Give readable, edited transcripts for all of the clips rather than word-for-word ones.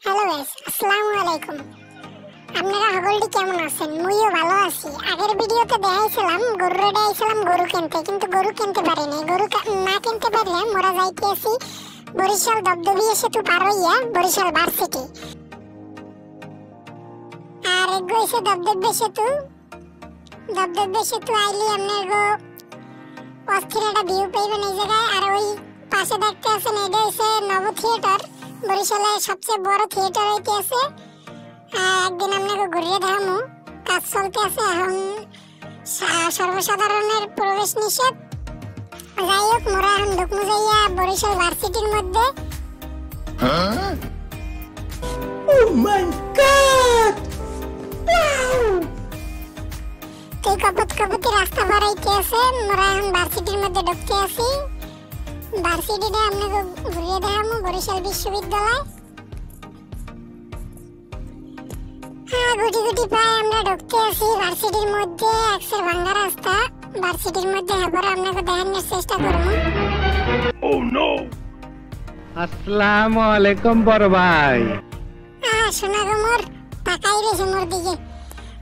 Hello guys, আসসালামু আলাইকুম। আপনারা সকলটি কেমন আছেন? মুইও ভালো আছি। আগের ভিডিওতে দেখাইছিলাম গরু রেডে আইছিলাম গরু কিনতে, কিন্তু গরু কিনতে পারিনি। গরু না কিনতে পারলে মোরা যাইতে আছি বরিশাল দবদবিয়া সেতু পার হইয়া বরিশাল ভার্সিটি। আর এগো এসে দবদবিয়া সেতু আইলি আপনার গো অস্থির একটা ভিউ পাইবেন এই জায়গায়। আর ওই পাশে দেখতে আছেন এটা হচ্ছে নব থিয়েটার, বরিশালের সবচেয়ে বড় থিয়েটার হইতে আছে। একদিন আপনাকে ঘুরিয়ে দেখামু। কাজ চলতে আছে এখন, সর্বসাধারণের প্রবেশ নিষেধ। যাই হোক, মোরা এখন ঢুকমু যাইয়া বরিশাল ভার্সিটির মধ্যে। এই কপতি রাস্তা বাড়াইতে আছে। মোরা এখন ভার্সিটির মধ্যে ঢুকতে আছি। ভার্সিটিতে আপনাকে ঘুরিয়ে দেখামু, বরিশাল বিশ্ববিদ্যালয়। গুটি পায়ে আমরা ঢুকতে আছি ভার্সিটির মধ্যে। একসের ভাঙ্গা রাস্তা ভার্সিটির মধ্যে। এবার আপনাকে দেখানোর চেষ্টা করবো। আসসালামু আলাইকুম বড় ভাই। শোনা গো, মোর তাকাই রয়েছে মোর দিকে।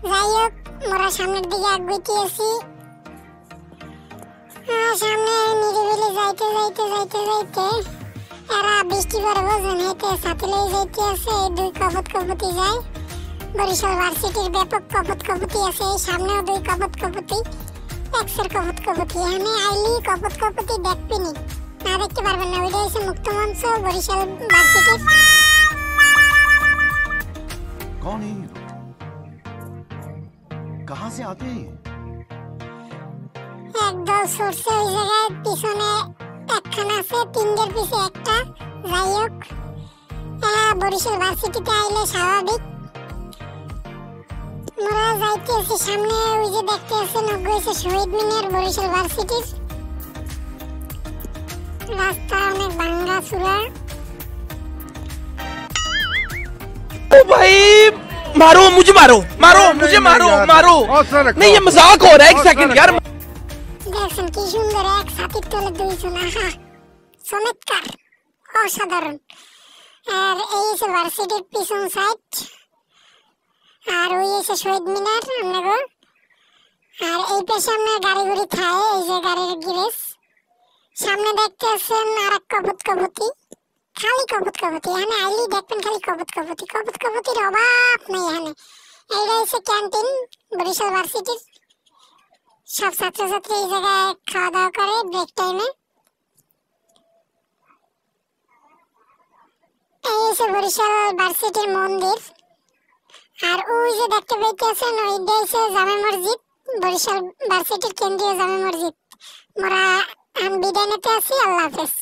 যাই হোক, মোরা সামনের দিকে আগুইতে আছি। সামনে নিরিবিলি যাইতে এরা বৃষ্টি পড়বো জানাইতে ছাতি লই যাইতে আছে। এই দুই কপতি যায়। বরিশাল ভার্সিটির ব্যাপক কপতি আছে। এই সামনেও দুই কপতি, একসের কপতি। এখানে আইলি কপতি দেখবেনি, না দেখতে পারবেন না। ওইটা হচ্ছে মুক্ত মঞ্চ বরিশাল ভার্সিটির। कौन है ये लोग? कहाँ से आते हैं? একদল সরষে ওই জায়গায় পিছনে একখানা আছে, তিনদের পিছে একটা। যাই হোক, বরিশাল ভার্সিটিতে আইলে স্বাভাবিক। মোরা যাইতে আছি সামনে। ওই যে দেখতে আছেন হচ্ছে শহীদ মিনার বরিশাল ভার্সিটির। রাস্তা অনেক ভাঙ্গা চূড়া। ओ भाई मारो मुझे, मारो नहीं, ये मजाक हो रहा है। एक सेकंड यार। দেখছেন কি সুন্দর এক ছাতির তলে দুইজন। চমৎকার, অসাধারণ। আর এই হচ্ছে ভার্সিটির পিছন সাইড। আর ওই হচ্ছে শহীদ মিনার আপনাকে। আর এই পাশে আপনার গাড়ি গুড়ি থায়, এই যে গাড়ির গ্যারেজ। সামনে দেখতে আছেন আর এক কপতি, খালি কপতি। এখানে আইলি দেখবেন খালি কপতির অভাব নেই এখানে। এইটা হচ্ছে ক্যান্টিন বরিশাল ভার্সিটির। সব ছাত্রছাত্রী এই জায়গায় খাওয়া দাওয়া করে ব্রেক টাইমে। এই হচ্ছে বরিশাল ভার্সিটির মন্দির। আর ওই যে দেখতে পাইতেছেন ওইটা হচ্ছে জামে মসজিদ, বরিশাল ভার্সিটির কেন্দ্রীয় জামে মসজিদ। মোরা বিদায় নিতে আছি। আল্লাহ হাফেজ।